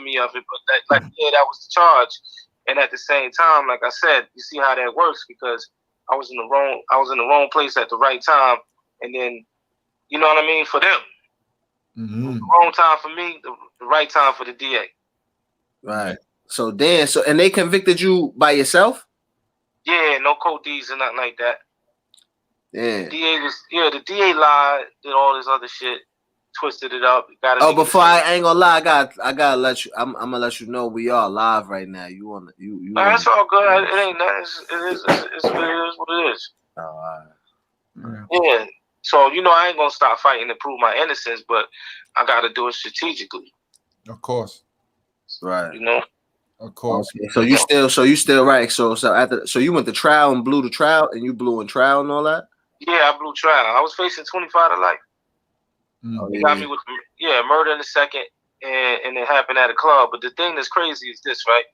me of it, but that was the charge. And at the same time, like I said, you see how that works because I was in the wrong place at the right time, and then you know what I mean for them. Mm-hmm. The wrong time for me, the right time for the DA. Right. So and they convicted you by yourself? Yeah, no code D's and nothing like that. Yeah. The DA lied, did all this other shit, twisted it up. Before I ain't gonna lie, I gotta let you. I'm gonna let you know we are live right now. You on you? Man, that's all good. It ain't nothing. It is what it is. All right. Yeah. So I ain't gonna stop fighting to prove my innocence, but I gotta do it strategically. Of course. Right. Of course. Okay. So you still right. So you went to trial and blew the trial, and you blew in trial and all that. Yeah, I blew trial. I was facing 25 to life. They got me with murder in the second, and it happened at a club. But the thing that's crazy is this, right?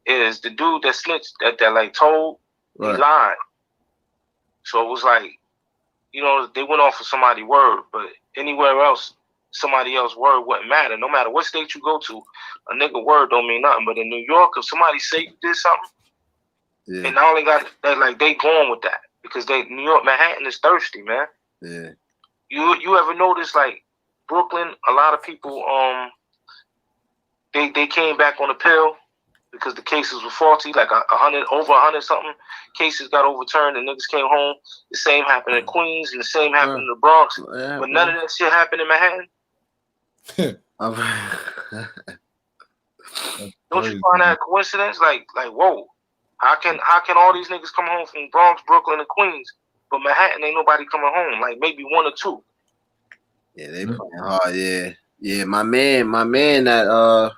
Is the dude that snitched that like told, he lied. So it was like, they went off of somebody's word, but anywhere else, somebody else's word wouldn't matter. No matter what state you go to, a nigga word don't mean nothing. But in New York, if somebody say you did something, and not only got that, like they going with that because New York, Manhattan is thirsty, man. Yeah. You ever notice like Brooklyn? A lot of people they came back on the pill because the cases were faulty. Like over 100 something cases got overturned and niggas came home. The same happened in Queens and the same happened in the Bronx, but none of that shit happened in Manhattan. Don't you find that a coincidence? Like whoa, how can all these niggas come home from Bronx, Brooklyn, and Queens? But Manhattan ain't nobody coming home. Like maybe one or two. Yeah, they playing hard. Yeah. My man. That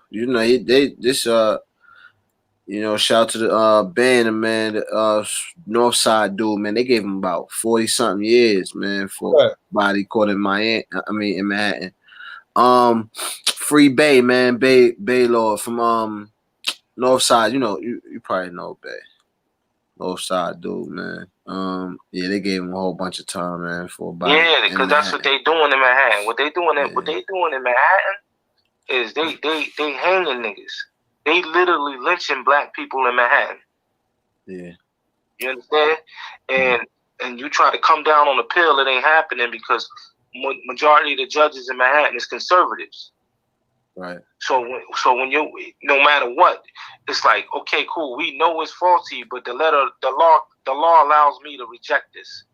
shout out to the band, man. The North Side dude, man. They gave him about 40 something years, man, for body caught in in Manhattan. Free Bay, man. Bay Lord from North Side. You probably know Bay. North Side dude, man. They gave him a whole bunch of time, man, for a body. Yeah, because that's what they doing in Manhattan. What they doing in Manhattan is they hanging niggas. They literally lynching black people in Manhattan. Yeah. You understand? And you try to come down on the pill, it ain't happening because majority of the judges in Manhattan is conservatives. Right. So when you, no matter what, it's like, okay, cool, we know it's faulty, but the law allows me to reject this.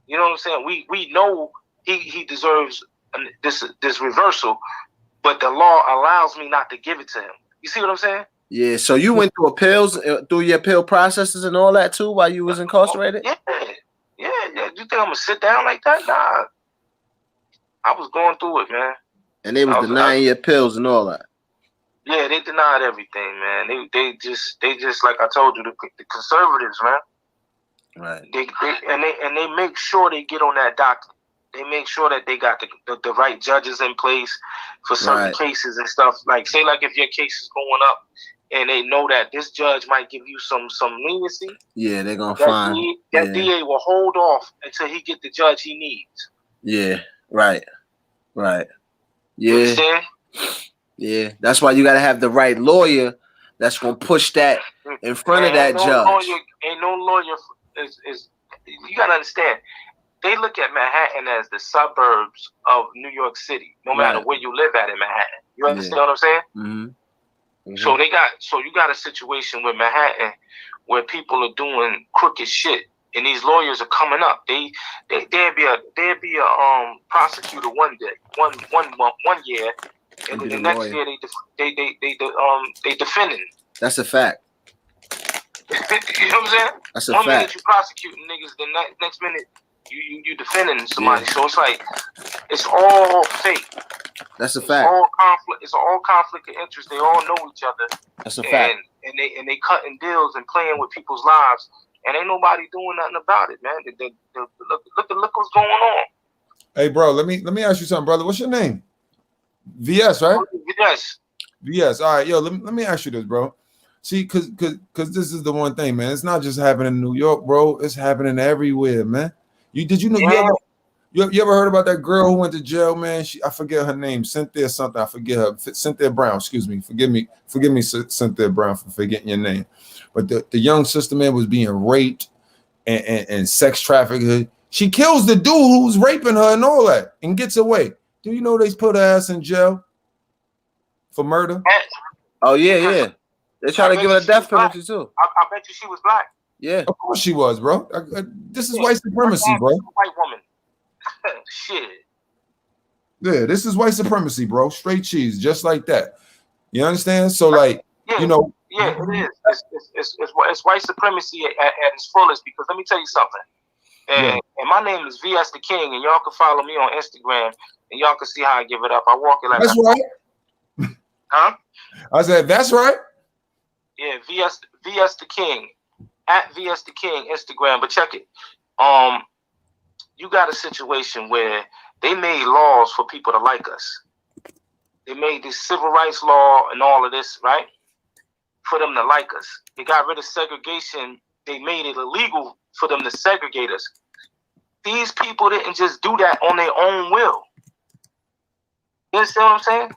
You know what I'm saying? We know he deserves this reversal, but the law allows me not to give it to him. You see what I'm saying? Yeah. So you went through appeals, through your appeal processes and all that too, while you was incarcerated. Yeah. You think I'm gonna sit down like that? Nah. I was going through it, man. And they was denying your pills and all that. Yeah, they denied everything, man. They just like I told you, the conservatives, man. Right. They make sure they get on that docket. They make sure that they got the right judges in place for certain cases and stuff. Like say like if your case is going up and they know that this judge might give you some leniency. Yeah, they're gonna find that DA will hold off until he get the judge he needs. Yeah. Right. Yeah. You understand? Yeah. That's why you gotta have the right lawyer that's gonna push that in front of that judge. Ain't no lawyer is you gotta understand. They look at Manhattan as the suburbs of New York City, no matter where you live at in Manhattan. You understand what I'm saying? Mm-hmm. Mm-hmm. So you got a situation with Manhattan where people are doing crooked shit, and these lawyers are coming up. There'd be a prosecutor one year, and then the next year they defending. That's a fact. You know what I'm saying? That's a fact. 1 minute you prosecuting niggas, the next minute you defending somebody. So it's like it's all fake. That's a fact. It's all conflict of interest. They all know each other. That's a fact. And they cutting deals and playing with people's lives, and ain't nobody doing nothing about it, man. Look what's going on. Hey, bro, let me ask you something, brother. What's your name? VS, right? VS. All right, yo, let me ask you this, bro. See, cause this is the one thing, man. It's not just happening in New York, bro. It's happening everywhere, man. You You ever heard about that girl who went to jail, man? I forget her name, Cynthia something. I forget her. Cynthia Brown, excuse me. Forgive me, Cynthia Brown, for forgetting your name. But the young sister, man, was being raped and sex trafficked. She kills the dude who's raping her and all that and gets away. Do you know they put her ass in jail for murder? Oh, yeah. They try to give her a death penalty, too. I bet you she was black. Yeah. Of course she was, bro. This is white supremacy, bro. White woman. Shit. Yeah, this is white supremacy, bro. Straight cheese, just like that. You understand? So, like, you know. Yeah, it is. It's white supremacy at its fullest, because let me tell you something. And my name is VS the King, and y'all can follow me on Instagram, and y'all can see how I give it up. I walk it like that's right. Huh? I said, that's right. Yeah, VS the King. At VS the King, Instagram. But check it. You got a situation where they made laws for people to like us. They made this civil rights law and all of this, right? For them to like us. They got rid of segregation. They made it illegal for them to segregate us. These people didn't just do that on their own will. You understand what I'm saying?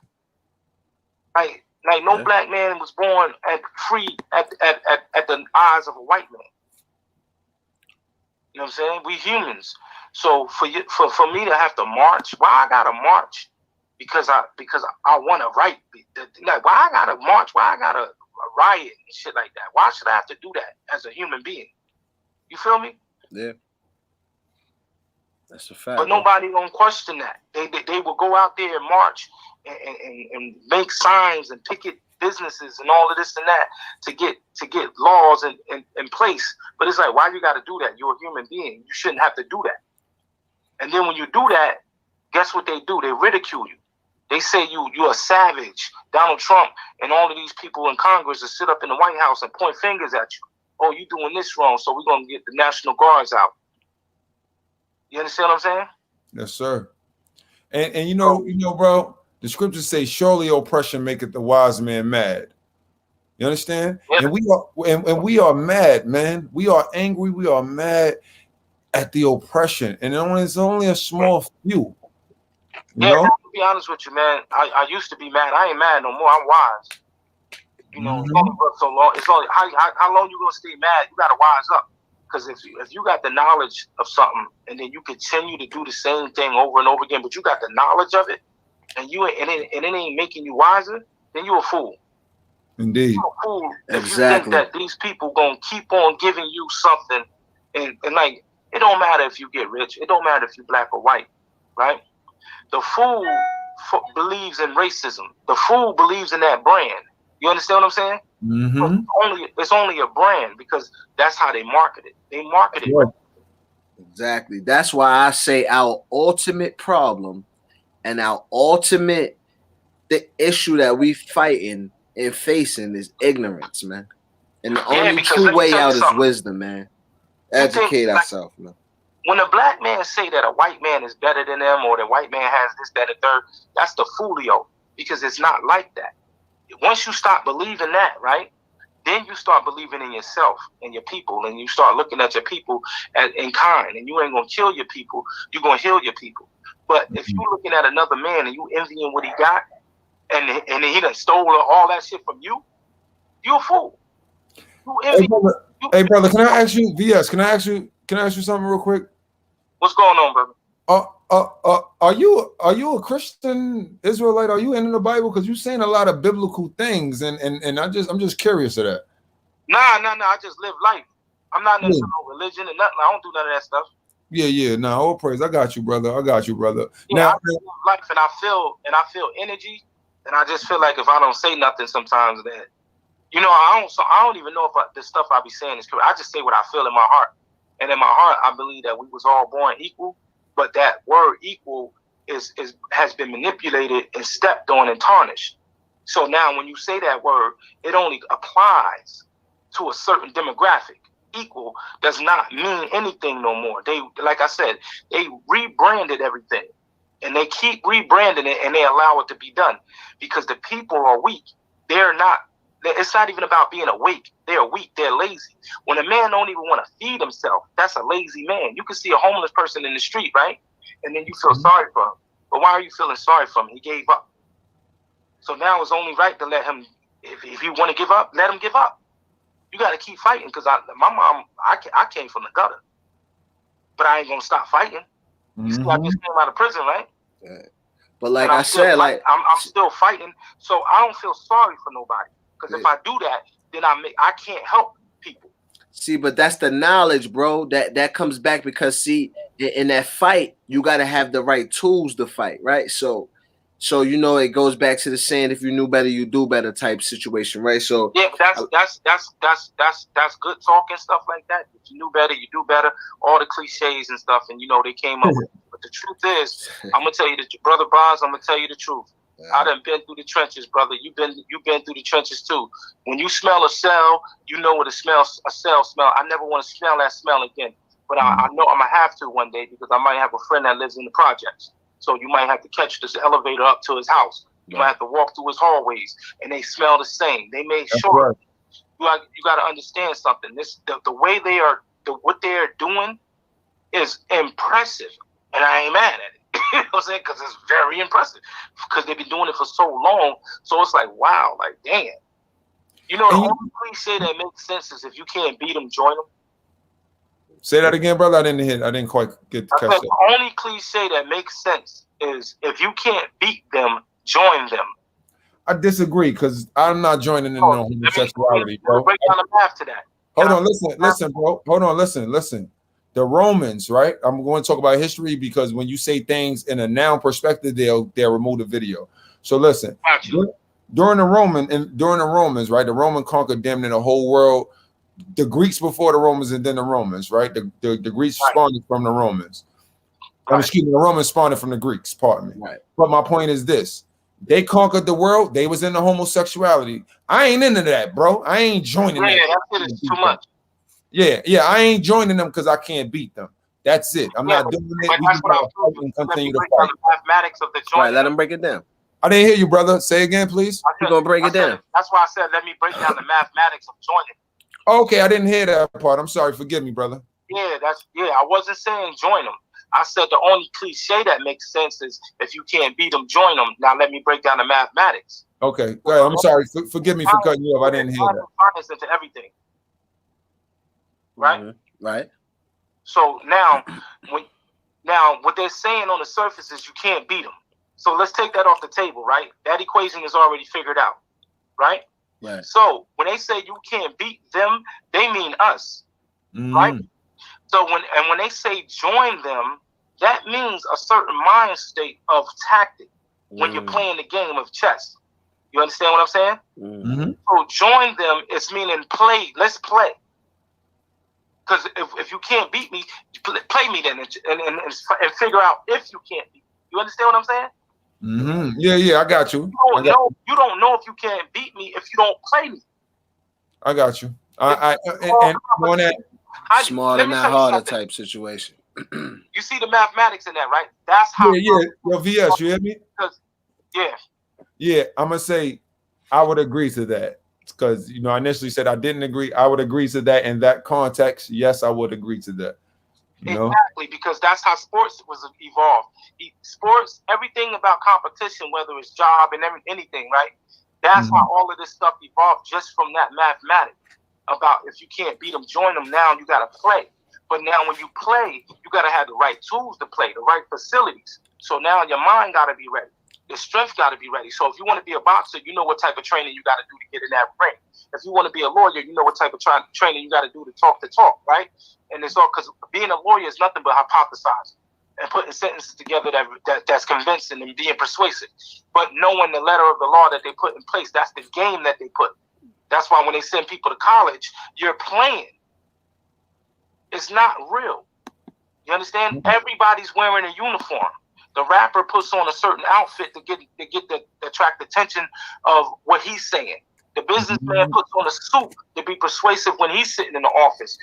Like no black man was born free at the eyes of a white man. You know what I'm saying? We humans. So for me to have to march, why I gotta march? Because I want to write. Like, why I gotta march? Why I gotta riot and shit like that? Why should I have to do that as a human being? You feel me? Yeah. That's a fact. But nobody gonna question that. They will go out there and march and make signs and picket businesses and all of this and that to get laws in place. But it's like, why you got to do that? You're a human being. You shouldn't have to do that. And then when you do that, guess what they do? They ridicule you. They say you're a savage. Donald Trump and all of these people in Congress that sit up in the White House and point fingers at you. Oh, you doing this wrong, so we're gonna get the National Guards out. You understand what I'm saying? Yes, sir. And you know, bro, the scriptures say, surely oppression maketh the wise man mad. You understand? Yep. And we are mad, man. We are angry, we are mad at the oppression. And it's only a small few. You know? To be honest with you, man, I used to be mad. I ain't mad no more. I'm wise. You know, it's only for so long. It's only how long you gonna stay mad? You gotta wise up. Because if you got the knowledge of something and then you continue to do the same thing over and over again, but you got the knowledge of it and it ain't making you wiser, then you're a fool. Indeed. You're a fool if you think that these people gonna keep on giving you something and like, it don't matter if you get rich, it don't matter if you're black or white, right? The fool believes in racism. The fool believes in that brand. You understand what I'm saying? Mm-hmm. It's only a brand because that's how they market it. They market it. Yeah. Exactly. That's why I say our ultimate problem and our ultimate the issue that we fighting and facing is ignorance, man. And the only true way out is wisdom, man. Educate ourselves, man. When a black man say that a white man is better than them or the white man has this, that, and third, that's the foolio, because it's not like that. Once you stop believing that, right, then you start believing in yourself and your people, and you start looking at your people in kind, and you ain't going to kill your people, you're going to heal your people. But if you're looking at another man and you envying what he got, and he done stole all that shit from you, you a fool. Hey, brother, can I ask you, VS, can I ask you something real quick? What's going on, brother? Are you a Christian Israelite? Are you in the Bible? Because you're saying a lot of biblical things, and I'm just curious of that. Nah. I just live life. I'm not into no religion and nothing. I don't do none of that stuff. Yeah. Nah, all praise. I got you, brother. Yeah, now, I live life, and I feel energy, and I just feel like if I don't say nothing, sometimes that, you know, I don't even know if the stuff I be saying is correct. I just say what I feel in my heart, and in my heart, I believe that we was all born equal. But that word equal has been manipulated and stepped on and tarnished. So now when you say that word, it only applies to a certain demographic. Equal does not mean anything no more. They, like I said, they rebranded everything. And they keep rebranding it, and they allow it to be done. Because the people are weak. It's not even about being awake. They're weak. They're lazy. When a man don't even want to feed himself, that's a lazy man. You can see a homeless person in the street, right? and then you feel sorry for him. But why are you feeling sorry for him? He gave up. So now it's only right to let him, if you want to give up, let him give up. You got to keep fighting, because my mom, I came from the gutter, but I ain't going to stop fighting. You see, I just came out of prison, right? Yeah. But like I said, like I'm still fighting, so I don't feel sorry for nobody. Because if I do that, then I can't help people. See, but that's the knowledge, bro. That comes back because see, in that fight, you got to have the right tools to fight, right? So you know, it goes back to the saying, if you knew better, you do better type situation, right? So yeah, but that's good talk and stuff like that. If you knew better, you do better. All the cliches and stuff, and you know they came up with it. But the truth is, I'm gonna tell you, brother Bonds, I'm gonna tell you the truth. Yeah. I done been through the trenches, brother. You've been through the trenches too. When you smell a cell, you know what a cell smell. I never want to smell that smell again. But I know I'm gonna have to one day, because I might have a friend that lives in the projects. So you might have to catch this elevator up to his house. You might have to walk through his hallways, and they smell the same. They made sure. Right. You got to understand something. The way what they are doing is impressive, and I ain't mad at it. You know what I'm saying? Because it's very impressive, because they've been doing it for so long. So it's like, wow, like damn. You know, the only cliche that makes sense is if you can't beat them, join them. Say that again, brother. I didn't quite get to catch that. The only cliche that makes sense is if you can't beat them, join them. I disagree, because I'm not joining in no homosexuality, bro. Break down the path to that. Hold on, listen, bro. Hold on, listen. The Romans, right? I'm going to talk about history, because when you say things in a noun perspective, they'll remove the video. So listen, during the Romans, right? The Roman conquered damn near the whole world. The Greeks before the Romans, and then the Romans, right? The Greeks spawned from the Romans. Excuse me, the Romans spawned from the Greeks, pardon me. Right. But my point is this. They conquered the world. They was into homosexuality. I ain't into that, bro. I ain't joining that. Yeah, that is too much. Yeah, I ain't joining them because I can't beat them. That's it. I'm not doing it. We just gotta fight and continue to fight. Mathematics of the joint. Right, let him break it down. I didn't hear you, brother. Say again, please. You're gonna break it down. That's why I said let me break down the mathematics of joining. Okay, I didn't hear that part. I'm sorry. Forgive me, brother. Yeah, I wasn't saying join them. I said the only cliche that makes sense is if you can't beat them, join them. Now let me break down the mathematics. Okay, go ahead. I'm sorry. Forgive me for cutting you off. I didn't hear that. Science into everything. Right? Right. So now what they're saying on the surface is you can't beat them. So let's take that off the table, right? That equation is already figured out, right? Right. So when they say you can't beat them, they mean us, right? So when they say join them, that means a certain mind state of tactic when you're playing the game of chess. You understand what I'm saying? Mm-hmm. So join them is meaning play. Let's play. Because if you can't beat me, play me then and figure out if you can't beat me. You understand what I'm saying? Mm-hmm. Yeah, I got you. You don't know if you can't beat me if you don't play me. I got you. And on that smarter, not harder type situation. You see the mathematics in that, right? That's how. Yeah. Yo, VS, you hear me? Yeah, I'm gonna say I would agree to that, because I initially said I didn't agree. I would agree to that in that context. Yes, I would agree to that. Exactly, because that's how sports was evolved. Sports, everything about competition, whether it's job and anything, right? That's how all of this stuff evolved, just from that mathematics about if you can't beat them, join them. Now you got to play. But now when you play, you got to have the right tools to play, the right facilities. So now your mind got to be ready. Your strength got to be ready. So if you want to be a boxer, you know what type of training you got to do to get in that ring. If you want to be a lawyer, you know what type of training you got to do to talk, right? And it's all because being a lawyer is nothing but hypothesizing and putting sentences together that's convincing and being persuasive. But knowing the letter of the law that they put in place, that's the game that they put. That's why when they send people to college, you're playing. It's not real. You understand? Everybody's wearing a uniform. The rapper puts on a certain outfit to attract the attention of what he's saying. The businessman puts on a suit to be persuasive when he's sitting in the office,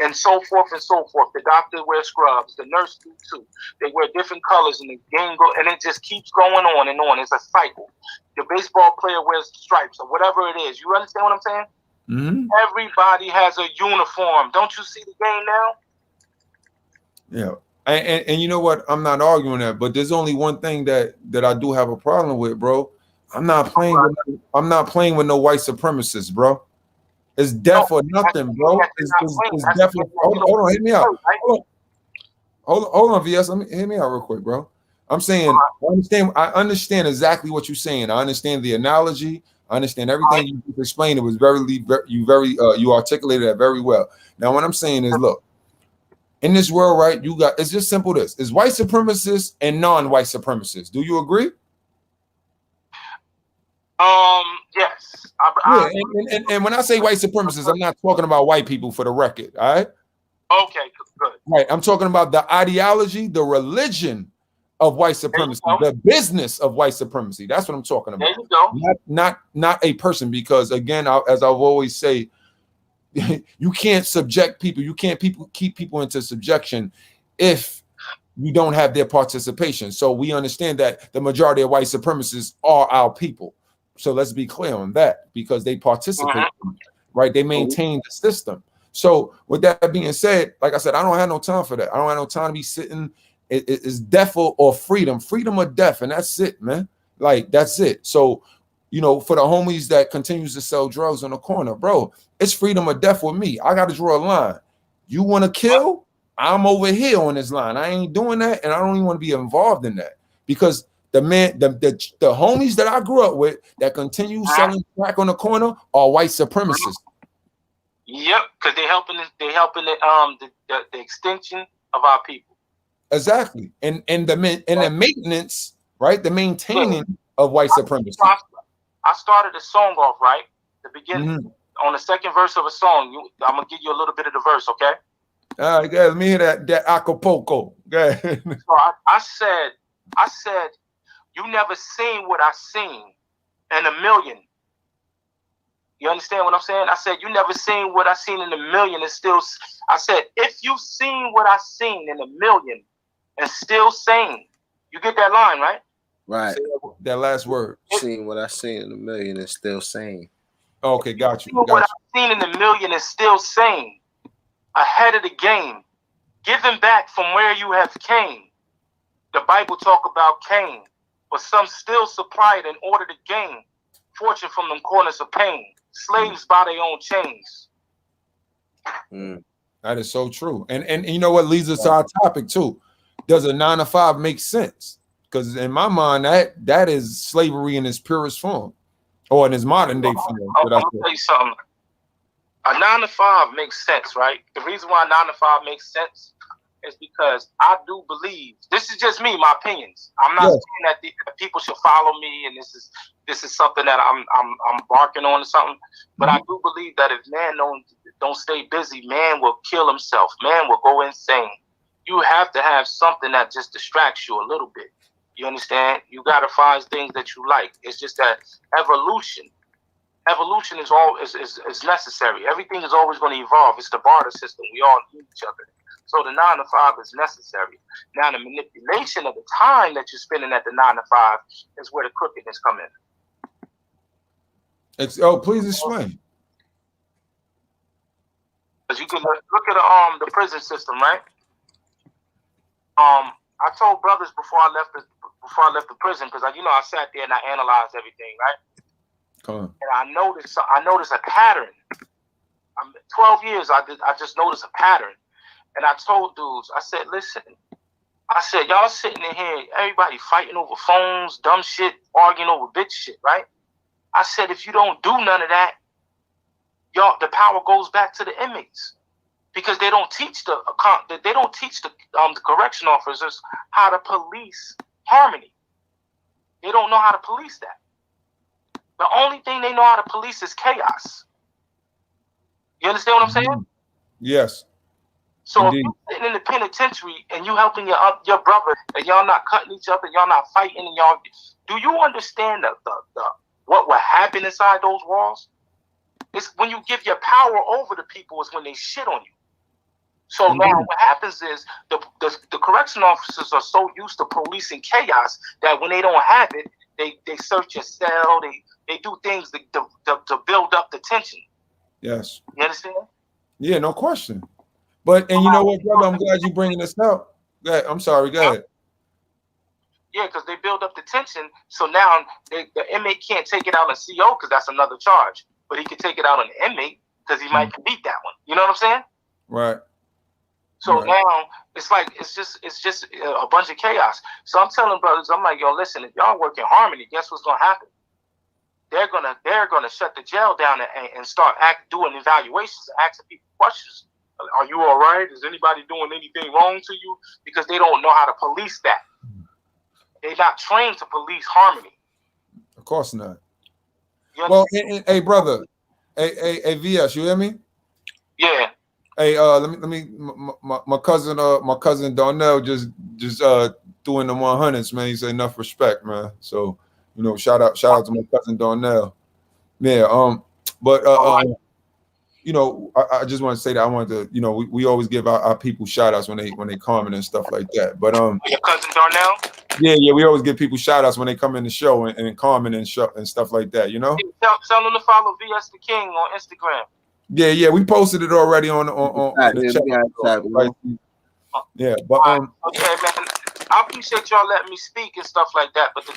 and so forth and so forth. The doctor wears scrubs. The nurse do too. They wear different colors, and the game and it just keeps going on and on. It's a cycle. The baseball player wears stripes or whatever it is. You understand what I'm saying? Mm-hmm. Everybody has a uniform. Don't you see the game now? Yeah. And you know what? I'm not arguing that, but there's only one thing that I do have a problem with, bro. I'm not playing with no white supremacists, bro. It's death or nothing, bro. It's death. Hold on, hit me out. Hold on, VS. Hit me out real quick, bro. I'm saying I understand exactly what you're saying. I understand the analogy. I understand everything you explained. It was you articulated that very well. Now, what I'm saying is, look, in this world, right? It's just simple. This is white supremacists and non-white supremacists. Do you agree? Yes. And when I say white supremacists, I'm not talking about white people, for the record. All right. Okay, good. Right. I'm talking about the ideology, the religion of white supremacy, the business of white supremacy. That's what I'm talking about. There you go. Not a person, because again, as I've always say, you can't subject people. You can't keep people into subjection if you don't have their participation. So we understand that the majority of white supremacists are our people. So let's be clear on that, because they participate, right? They maintain the system. So with that being said, like I said, I don't have no time for that. I don't have no time to be sitting. It's death or freedom or death, and that's it, man. Like, that's it. So, for the homies that continues to sell drugs on the corner, bro, it's freedom or death with me. I got to draw a line. You want to kill? I'm over here on this line. I ain't doing that, and I don't even want to be involved in that, because the homies that I grew up with that continue selling crack on the corner are white supremacists. Yep, because they're helping the extinction of our people. Exactly, and the maintenance, right? The maintaining of white supremacy. I started the song off right. The beginning on the second verse of a song. I'm gonna give you a little bit of the verse, okay? All right, guys, let me hear that Acapulco. Go ahead. So I said, you never seen what I seen in a million. You understand what I'm saying? I said, you never seen what I seen in a million and still. I said, if you seen what I seen in a million and still sane, you get that line, right? Right. That last word. Seen what I seen in a million and still sane. Okay, got you. What I seen in a million is still sane. Ahead of the game, giving back from where you have came. The Bible talk about Cain, but some still supply it in order to gain fortune from them corners of pain. Slaves by their own chains. That is so true. And you know what leads us to our topic too? Does a 9 to 5 make sense? Because in my mind, that is slavery in its purest form, or in its modern day form. I'm gonna tell you something. A 9 to 5 makes sense, right? The reason why 9 to 5 makes sense is because I do believe, this is just me, my opinions. I'm not saying that the people should follow me, and this is something that I'm barking on or something. But I do believe that if man don't stay busy, man will kill himself. Man will go insane. You have to have something that just distracts you a little bit. You understand? You got to find things that you like. It's just that evolution is necessary. Everything is always going to evolve. It's the barter system. We all need each other. So the 9 to 5 is necessary. Now the manipulation of the time that you're spending at the 9 to 5 is where the crookedness come in. Please explain. Because you can look at the prison system, right? I told brothers before I left the prison, because I sat there and I analyzed everything, right? And I noticed a pattern. 12 years, I just noticed a pattern. And I told dudes, I said, listen, y'all sitting in here, everybody fighting over phones, dumb shit, arguing over bitch shit, right? I said, if you don't do none of that, the power goes back to the inmates, because they don't teach the correction officers how to police harmony. They don't know how to police that. The only thing they know how to police is chaos. You understand what I'm saying? Yes. So if you're sitting in the penitentiary and you helping your brother, and y'all not cutting each other, y'all not fighting, and y'all, do you understand the what will happen inside those walls? It's when you give your power over to people is when they shit on you. So now what happens is the correction officers are so used to policing chaos that when they don't have it, they search your cell, they do things to build up the tension. Yes. You understand? Yeah, no question. And you know what, brother? I'm glad you're bringing this up. Go ahead. I'm sorry. Go ahead. Yeah, because they build up the tension. So now the inmate can't take it out on CO because that's another charge. But he can take it out on the inmate because he might can beat that one. You know what I'm saying? Right. So now it's like it's just a bunch of chaos. So I'm telling brothers, I'm like, yo, listen, if y'all work in harmony, guess what's gonna happen? They're gonna shut the jail down and start doing evaluations and asking people questions. Are you all right? Is anybody doing anything wrong to you? Because they don't know how to police that. They're not trained to police harmony. Of course not. Well, hey, brother, hey, VS, you hear me? Yeah. Hey, let me. My cousin Darnell just doing the 100s, man. He said enough respect, man. So shout out to my cousin Darnell. Yeah. But I just want to say that I wanted to, we always give our people shout outs when they comment and stuff like that. But your cousin Darnell. Yeah, we always give people shout outs when they come in the show and comment and stuff like that. Tell them to follow VS the King on Instagram. Yeah, we posted it already on the chat. Right? Yeah, but okay, man. I appreciate y'all letting me speak and stuff like that. But the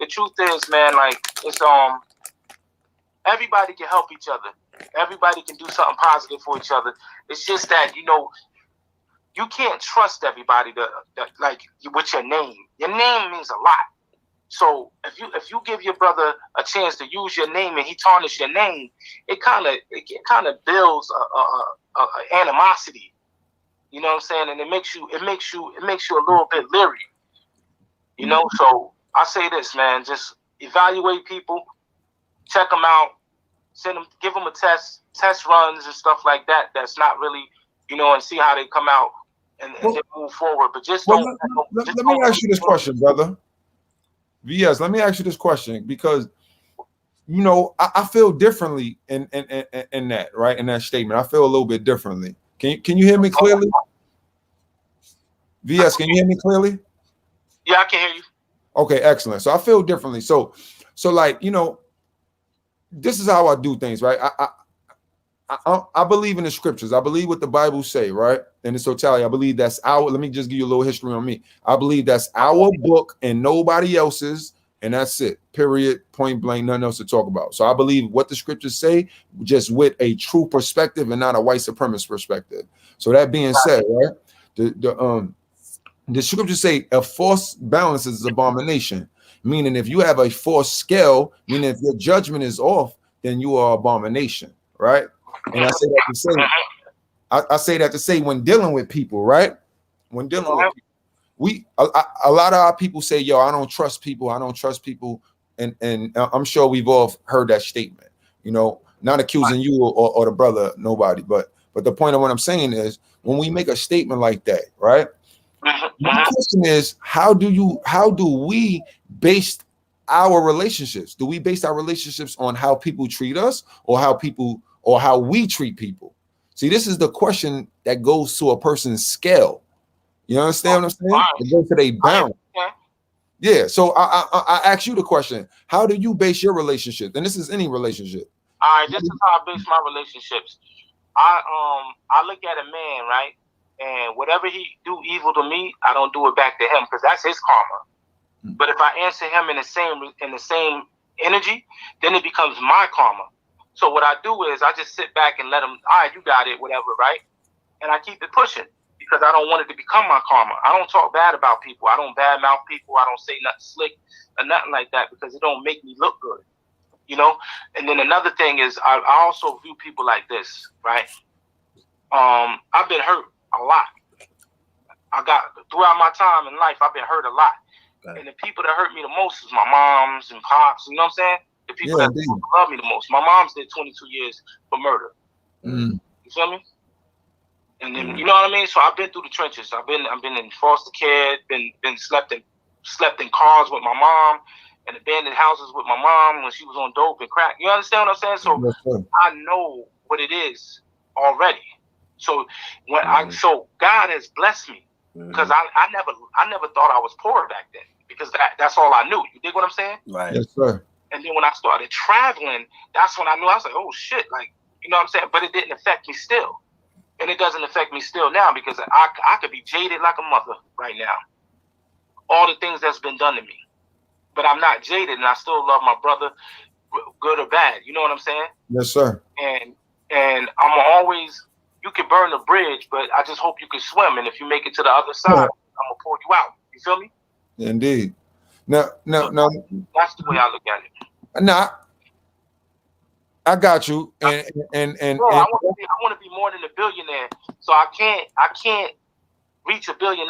truth is, man, like it's everybody can help each other. Everybody can do something positive for each other. It's just that you can't trust everybody that like with your name. Your name means a lot. So if you give your brother a chance to use your name and he tarnish your name, it kind of builds a animosity. You know what I'm saying? And it makes you a little bit leery. So I say this, man, just evaluate people, check them out, give them a test runs and stuff like that. That's not really, and see how they come out and then move forward. But just don't. Let me ask you this question, brother. VS, let me ask you this question because, I feel differently in that, right? In that statement, I feel a little bit differently. Can you hear me clearly? VS, can you hear me clearly? Yeah, I can hear you. Okay, excellent. So I feel differently. So like, this is how I do things, right? I believe in the scriptures. I believe what the Bible say, right? In its totality, I believe that's let me just give you a little history on me. I believe that's our book and nobody else's, and that's it. Period. Point blank. Nothing else to talk about. So I believe what the scriptures say, just with a true perspective and not a white supremacist perspective. So that being said, right? The scriptures say a false balance is abomination. Meaning, if you have a false scale, meaning if your judgment is off, then you are abomination, right? And I say that to say, when dealing with people, right? When dealing with people, a lot of our people say, "Yo, I don't trust people. I don't trust people," and I'm sure we've all heard that statement. Not accusing you or the brother, nobody, but the point of what I'm saying is, when we make a statement like that, right? My question is, how do we base our relationships? Do we base our relationships on how people treat us or how we treat people? See, this is the question that goes to a person's scale. You understand what I'm saying? It goes to their balance. Yeah. So I ask you the question: how do you base your relationships? And this is any relationship. All right, this is how I base my relationships. I look at a man, right? And whatever he do evil to me, I don't do it back to him because that's his karma. But if I answer him in the same energy, then it becomes my karma. So what I do is I just sit back and let him, all right, you got it, whatever, right? And I keep it pushing because I don't want it to become my karma. I don't talk bad about people. I don't badmouth people. I don't say nothing slick or nothing like that because it don't make me look good, And then another thing is I also view people like this, right? I've been hurt a lot. Throughout my time in life, I've been hurt a lot. Right. And the people that hurt me the most is my moms and pops, you know what I'm saying? The people that love me the most. My mom's did 22 years for murder. You feel me? And then you know what I mean? So I've been through the trenches. I've been in foster care, been slept in cars with my mom and abandoned houses with my mom when she was on dope and crack. You understand what I'm saying? So I know what it is already. So so God has blessed me because I never thought I was poor back then because that's all I knew. You dig what I'm saying? Right. Yes, sir. And then when I started traveling, that's when I knew. I was like, oh shit, like, you know what I'm saying? But it didn't affect me still. And it doesn't affect me still now because I could be jaded like a mother right now. All the things that's been done to me. But I'm not jaded, and I still love my brother, good or bad. You know what I'm saying? Yes, sir. And I'm always, you can burn the bridge, but I just hope you can swim. And if you make it to the other side, I'm gonna pull you out. You feel me? Indeed. Now, that's the way I look at it. Now, I got you. And I want to be more than a billionaire. So I can't reach $1 billion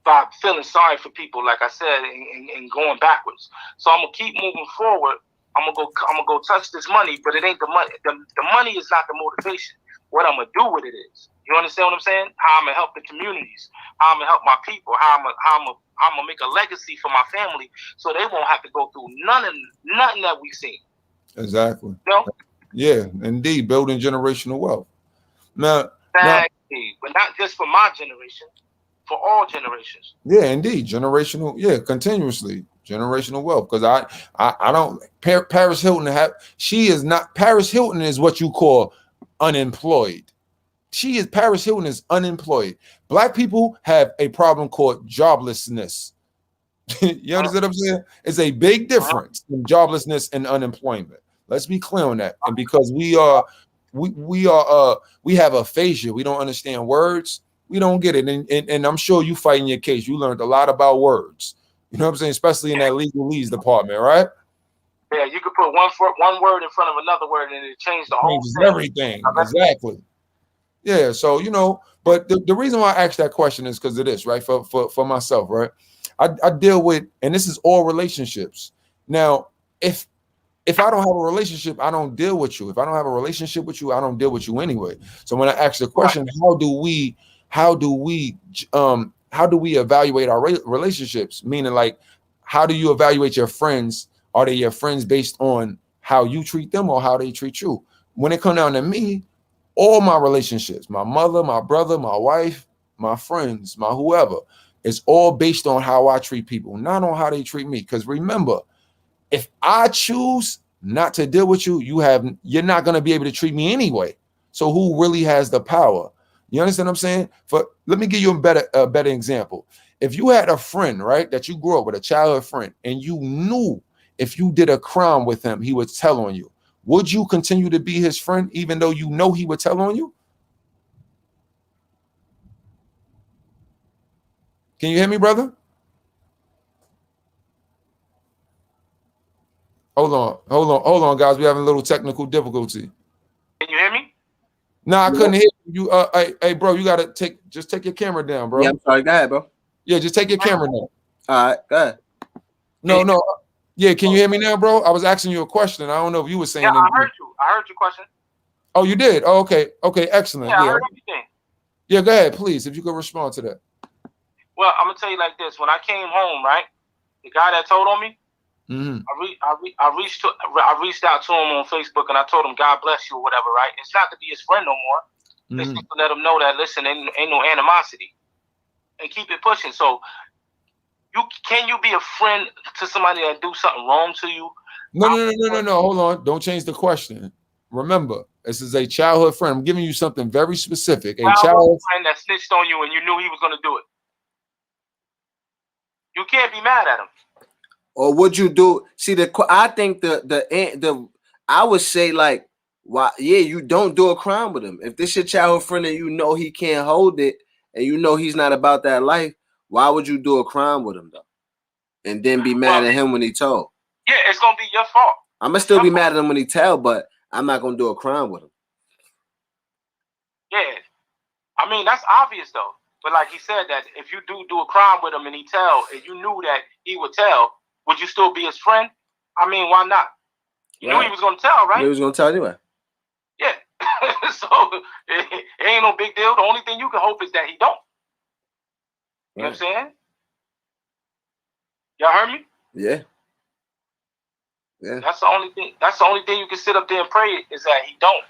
by feeling sorry for people, like I said, and going backwards. So I'm gonna keep moving forward. I'm gonna go touch this money, but it ain't the money. The money is not the motivation. What I'm gonna do with it is. You understand what I'm saying? How I'm gonna help the communities, how I'm gonna help my people, how I'm gonna make a legacy for my family, so they won't have to go through nothing that we've seen. Exactly. You know? Yeah, indeed, building generational wealth. Now, exactly, but not just for my generation, for all generations. Yeah, indeed, generational. Yeah, continuously generational wealth. Because I don't. Paris Hilton she is not. Paris Hilton is what you call unemployed. Paris Hilton is unemployed. Black people have a problem called joblessness. You understand what I'm saying? It's a big difference in joblessness and unemployment. Let's be clear on that. And because we have aphasia, we don't understand words. We don't get it. And I'm sure you fighting your case. You learned a lot about words. You know what I'm saying? Especially in that legalese department, right? Yeah, you could put one word in front of another word and it changed the whole thing. Everything. Exactly. Yeah. So, but the reason why I asked that question is because of this, right? For myself, right? I deal with, and this is all relationships. Now, if I don't have a relationship, I don't deal with you. If I don't have a relationship with you, I don't deal with you anyway. So when I ask the question, how do we evaluate our relationships? Meaning, like, how do you evaluate your friends? Are they your friends based on how you treat them or how they treat you? When it comes down to me, all my relationships, my mother, my brother, my wife, my friends, my whoever, it's all based on how I treat people, not on how they treat me. Because remember, if I choose not to deal with you, you're not going to be able to treat me anyway. So who really has the power? You understand what I'm saying? Let me give you a better example. If you had a friend, right, that you grew up with, a childhood friend, and you knew if you did a crime with him, he would tell on you, would you continue to be his friend even though you know he would tell on you? Can you hear me, brother? Hold on, guys. We're having a little technical difficulty. Can you hear me? No, I couldn't hear you. Hey, bro, you gotta take your camera down, bro. Yeah, I'm sorry. Go ahead, bro. Yeah, just take your camera down. All right, go ahead. No. Yeah, can you hear me now, bro? I was asking you a question. I don't know if you were saying. Yeah, I heard you. I heard your question. Oh, you did? Oh, okay. Okay, excellent. Yeah, I heard everything. Yeah, go ahead, please, if you could respond to that. Well, I'm gonna tell you like this. When I came home, right, the guy that told on me, I reached out to him on Facebook and I told him, God bless you or whatever, right? It's not to be his friend no more. It's just to let him know that, listen, ain't no animosity. And keep it pushing. So can you be a friend to somebody that do something wrong to you? No. Hold on. Don't change the question. Remember, this is a childhood friend. I'm giving you something very specific. A childhood friend that snitched on you and you knew he was going to do it. You can't be mad at him. Or would you do? See, I think I would say, like, why? Yeah, you don't do a crime with him. If this your childhood friend and you know he can't hold it and you know he's not about that life, why would you do a crime with him though? And then be mad at him when he told? Yeah, it's gonna be your fault. I'm gonna still be mad at him when he tell, but I'm not gonna do a crime with him. Yeah, I mean that's obvious though. But like he said, that if you do a crime with him and he tell, and you knew that he would tell, would you still be his friend? I mean, why not? You knew he was gonna tell, right? He was gonna tell anyway. Yeah. So it ain't no big deal. The only thing you can hope is that he don't. You know what I'm saying? Y'all heard me? Yeah. Yeah. That's the only thing. That's the only thing you can sit up there and pray is that he don't,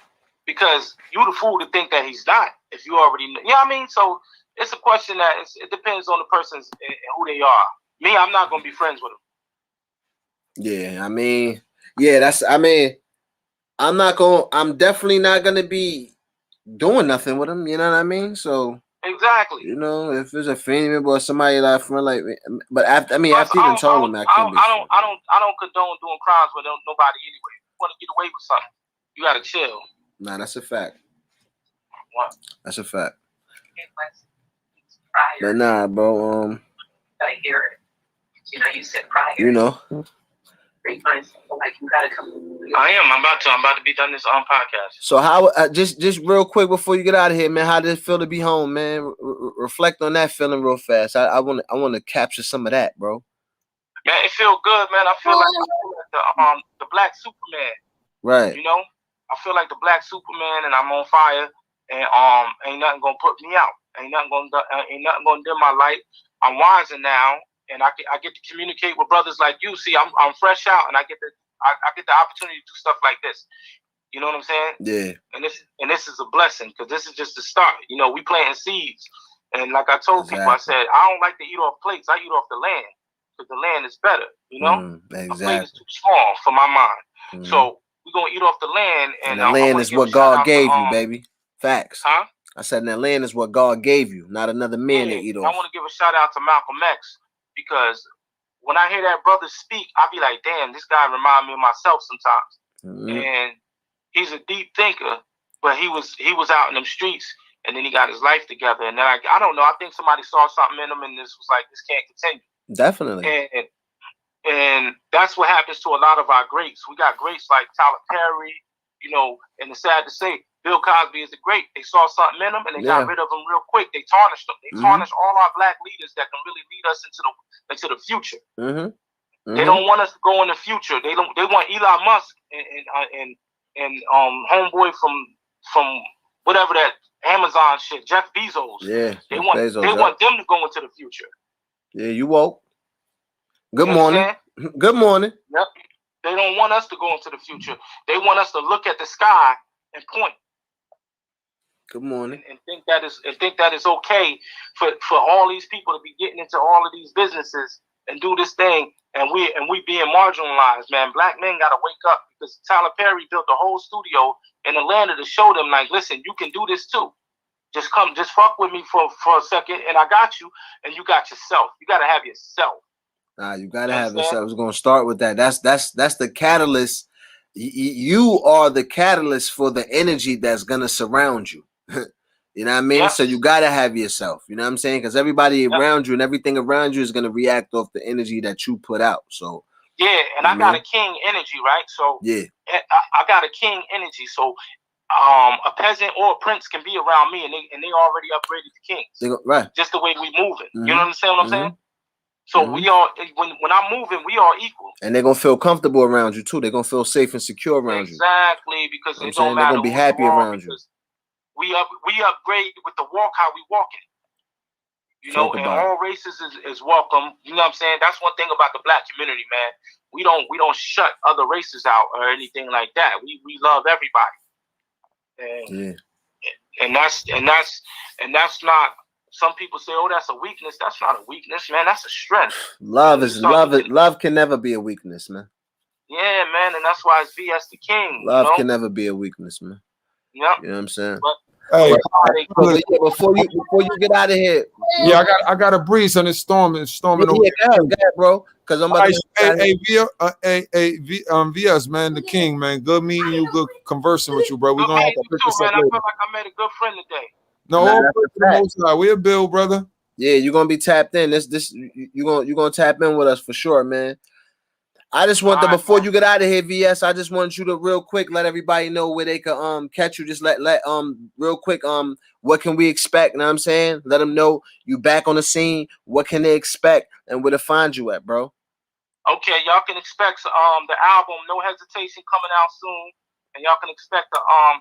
because you the fool to think that he's not. If you already know, I mean. So it's a question that it depends on the person's and who they are. Me, I'm not gonna be friends with them. Yeah, I mean, yeah, I'm definitely not gonna be doing nothing with them. You know what I mean? So exactly. You know, if it's a family member or somebody like friend, like, but after you done told him, I can't be. I don't condone doing crimes with nobody anyway. If you want to get away with something, you gotta chill. Nah, that's a fact. What? That's a fact. But nah, bro. I hear it. You know, you said prior. You know. Like you gotta come. I am. I'm about to be done this on podcast. So how? Just real quick before you get out of here, man. How did it feel to be home, man? Reflect on that feeling real fast. I want to capture some of that, bro. Man, it feel good, man. I feel like the Black Superman. Right. You know, I feel like the Black Superman, and I'm on fire, and ain't nothing gonna put me out. Ain't nothing gonna dim my light. I'm wiser now, and I get to communicate with brothers like you. See, I'm fresh out, and I get the opportunity to do stuff like this. You know what I'm saying? Yeah. And this is a blessing, because this is just the start. You know, we planting seeds, and like I told people, I said I don't like to eat off plates. I eat off the land, because the land is better. You know, exactly. The plate is too small for my mind. So we're gonna eat off the land, and the land is what God gave you, baby. Facts. Huh? I said that land is what God gave you, not another man to eat off. I want to give a shout out to Malcolm X, because when I hear that brother speak, I be like, damn, this guy remind me of myself sometimes. And he's a deep thinker, but he was out in them streets, and then he got his life together. And then I don't know, I think somebody saw something in him, and this was like, this can't continue. Definitely. And that's what happens to a lot of our greats. We got greats like Tyler Perry, you know, and it's sad to say, Bill Cosby is a great. They saw something in him, and they got rid of him real quick. They tarnished them. They tarnished all our black leaders that can really lead us into the future. They don't want us to go in the future. They want Elon Musk and homeboy from whatever that Amazon shit, Jeff Bezos. Yeah, they want them to go into the future. Yeah, you woke. Good morning. Good morning. Yep. They don't want us to go into the future. They want us to look at the sky and point. Good morning. And think that is okay for all these people to be getting into all of these businesses and do this thing, and we being marginalized, man. Black men gotta wake up, because Tyler Perry built a whole studio in Atlanta to show them, like, listen, you can do this too. Just fuck with me for a second, and I got you, and you got yourself. You gotta have yourself. Nah, you gotta have yourself. I was gonna start with that. That's the catalyst. You are the catalyst for the energy that's gonna surround you. You know what I mean? So you gotta have yourself. You know what I'm saying? Because everybody around you and everything around you is gonna react off the energy that you put out. So and I got a king energy, right? So I got a king energy. So a peasant or a prince can be around me, and they already upgraded to kings. Right. Just the way we moving. You know what I'm saying? So we all, when I'm moving, we are equal. And they're gonna feel comfortable around you too. They're gonna feel safe and secure around you. Exactly, because it don't matter. They're gonna be happy around you. We upgrade with the walk how we walking. You know, and all races is welcome. You know what I'm saying? That's one thing about the black community, man. We don't shut other races out or anything like that. We love everybody. And that's not. Some people say, "Oh, that's a weakness." That's not a weakness, man. That's a strength. Love can never be a weakness, man. Yeah, man, and that's why it's VS the King. Love can never be a weakness, man. Yep. You know what I'm saying? Hey, before you get out of here, I got a breeze on this storm. It's storming over. Go ahead, bro. Because I'm about to VS, man, the King, man. Good meeting you. Good conversing with you, bro. We're gonna have to pick this up later. I feel like I met a good friend today. No, we're a bill, brother. Yeah, you're gonna be tapped in. You're gonna tap in with us for sure, man. I just want before you get out of here, VS, I just want you to real quick let everybody know where they can catch you. Just let real quick what can we expect? You know what I'm saying? Let them know you back on the scene. What can they expect and where to find you at, bro? Okay, y'all can expect the album No Hesitation coming out soon, and y'all can expect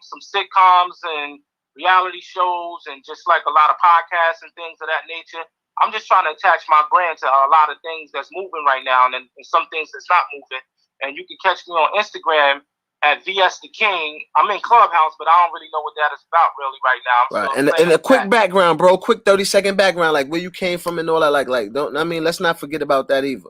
some sitcoms and reality shows and just like a lot of podcasts and things of that nature. I'm just trying to attach my brand to a lot of things that's moving right now, and some things that's not moving. And you can catch me on Instagram at VS the King. I'm in Clubhouse, but I don't really know what that is about really right now. And a quick background, bro. Quick 30-second background, like where you came from and all that. Like let's not forget about that either.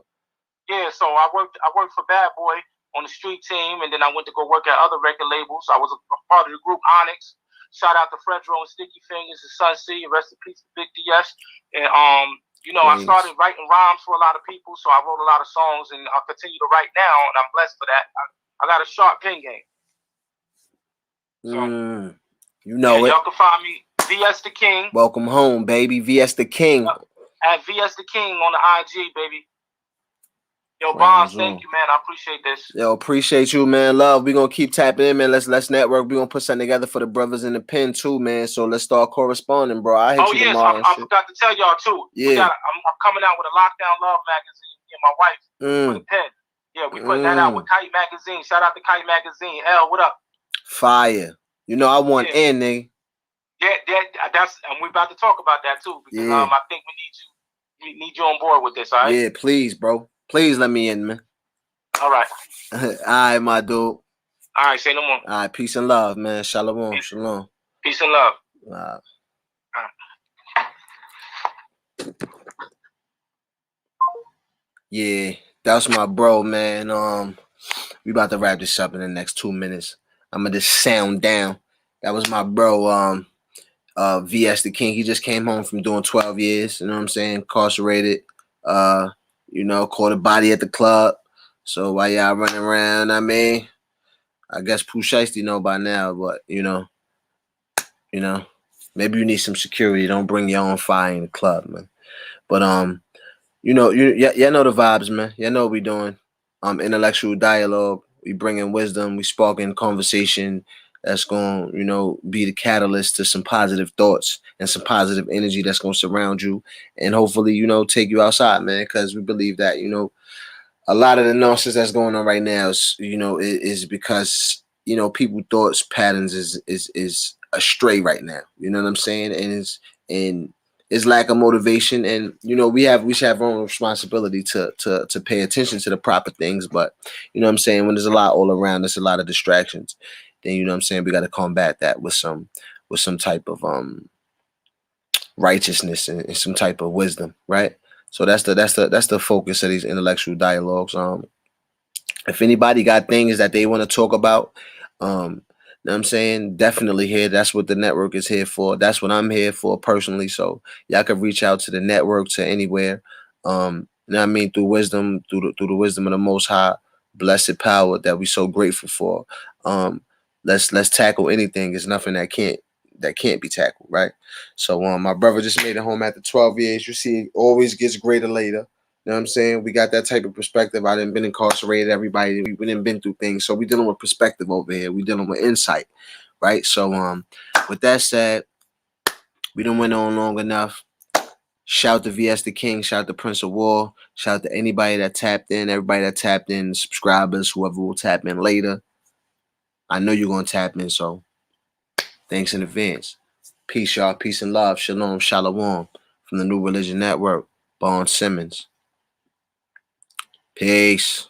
Yeah, so I worked for Bad Boy on the street team, and then I went to go work at other record labels. I was a part of the group Onyx. Shout out to Fredro and Sticky Fingers and Sun C. Rest in peace to Big DS. And you know, I started writing rhymes for a lot of people, so I wrote a lot of songs, and I'll continue to write now, and I'm blessed for that. I got a sharp pen game. So, you know it. Y'all can find me VS the King. Welcome home, baby. VS the King. At VS the King on the IG, baby. Yo, Bonds, thank you, man. I appreciate this. Yo, appreciate you, man. Love. We're gonna keep tapping in, man. Let's network. We're gonna put something together for the brothers in the pen too, man. So let's start corresponding, bro. I hit you tomorrow. I forgot to tell y'all too. Yeah. I'm coming out with a Lockdown Love magazine, me and my wife with a pen. Yeah, we putting that out with Kite Magazine. Shout out to Kite Magazine. L, what up? Fire. You know I want in, nigga. Yeah, that's and we're about to talk about that too, because I think we need you on board with this, all right? Yeah, please, bro. Please let me in, man. All right. All right, my dude. All right, say no more. All right, peace and love, man. Shalom, shalom. Peace and love. Wow. Yeah, that's my bro, man. We about to wrap this up in the next 2 minutes. I'm gonna just sound down. That was my bro, VS the King. He just came home from doing 12 years, you know what I'm saying? Incarcerated. You know, caught a body at the club. So while y'all running around, I mean, I guess Pooh Shiesty know by now, but you know, maybe you need some security. Don't bring your own fire in the club, man. But you know, y'all know the vibes, man. Y'all know what we doing. Intellectual dialogue. We bringing wisdom. We sparking conversation that's going, you know, be the catalyst to some positive thoughts and some positive energy that's going to surround you and hopefully, you know, take you outside, man, because we believe that, you know, a lot of the nonsense that's going on right now is, you know, is because, you know, people thoughts patterns is astray right now. You know what I'm saying? And it's lack of motivation, and you know we should have our own responsibility to pay attention to the proper things. But you know what I'm saying, when there's a lot all around, there's a lot of distractions. Then you know what I'm saying, we got to combat that with some type of righteousness and some type of wisdom, right? So that's the focus of these intellectual dialogues. If anybody got things that they want to talk about, you know what I'm saying, definitely here. That's what the network is here for. That's what I'm here for personally. So y'all can reach out to the network to anywhere. You know what I mean, through wisdom, through the wisdom of the Most High, blessed power that we so grateful for. Let's tackle anything. There's nothing that can't be tackled, right? So my brother just made it home after 12 years. You see, it always gets greater later. You know what I'm saying? We got that type of perspective. I done been incarcerated. Everybody, we done been through things. So we dealing with perspective over here. We dealing with insight, right? So with that said, we done went on long enough. Shout to VS the King. Shout to Prince of War. Shout to anybody that tapped in. Everybody that tapped in. Subscribers. Whoever will tap in later. I know you're gonna tap in. So thanks in advance. Peace, y'all. Peace and love. Shalom, shalom. From the New Religion Network. Bon Simmons. Peace.